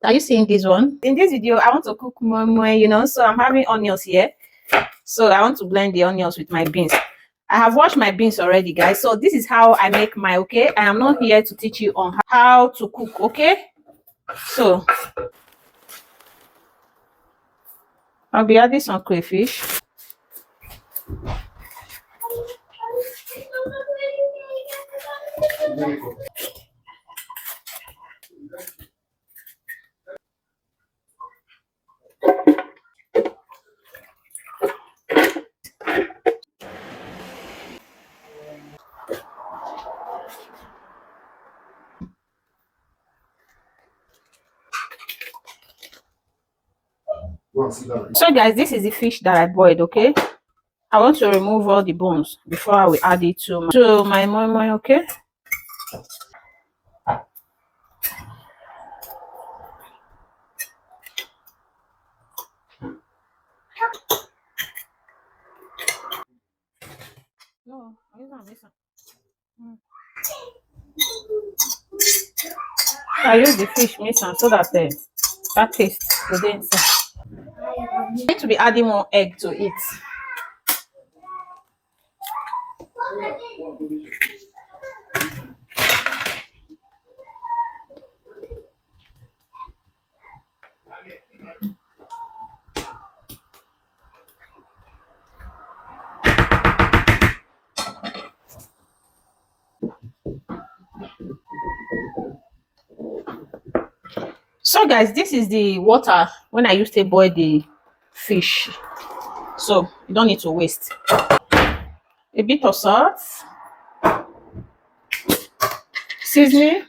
Are you seeing this one? In this video, I want to cook moimol, you know, so I'm having onions here. So I want to blend the onions with my beans. I have washed my beans already, guys. So this is how I make my, okay? I am not here to teach you on how to cook, okay? So I'll be adding some crayfish. So guys, this is the fish that I boiled, okay? I want to remove all the bones before I will add it to my moimol, okay? No, I use the fish mixer so that that taste will be inside. I'm going to be adding more egg to it. So guys, this is the water when I used to boil the fish, so you don't need to waste. A bit of salt, seasoning,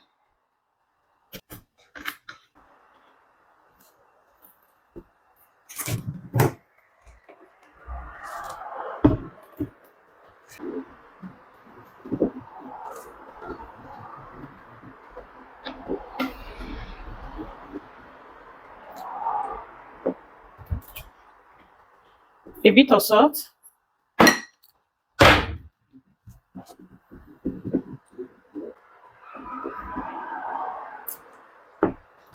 a bit of salt,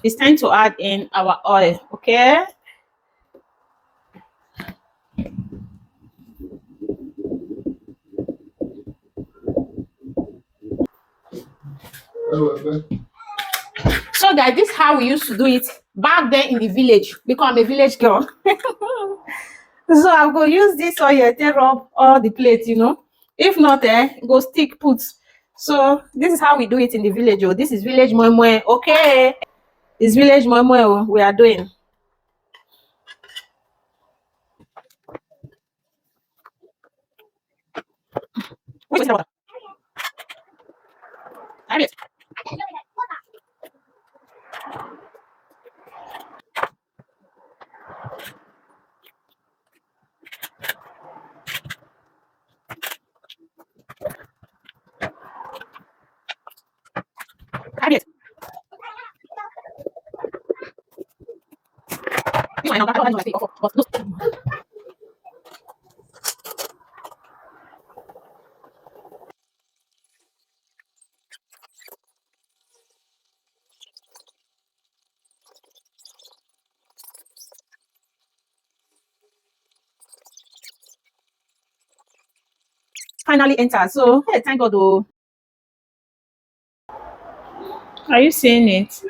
it's time to add in our oil, okay? So guys, this is how we used to do it back then in the village, because I'm a village girl. So I'm going to use this oil to rub all the plates, you know. If not, go stick put. So this is how we do it in the village. Oh, this is village moimol, okay? It's village moimol we are doing. Which is the water? I it. I it. You might not have to but no. Finally enter. So hey, thank God. Oh, are you seeing it?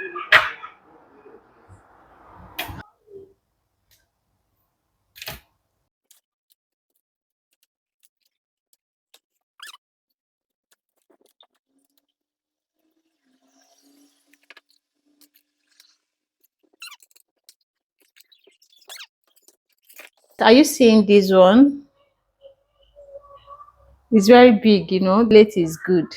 Are you seeing this one? It's very big, you know. Plate is good.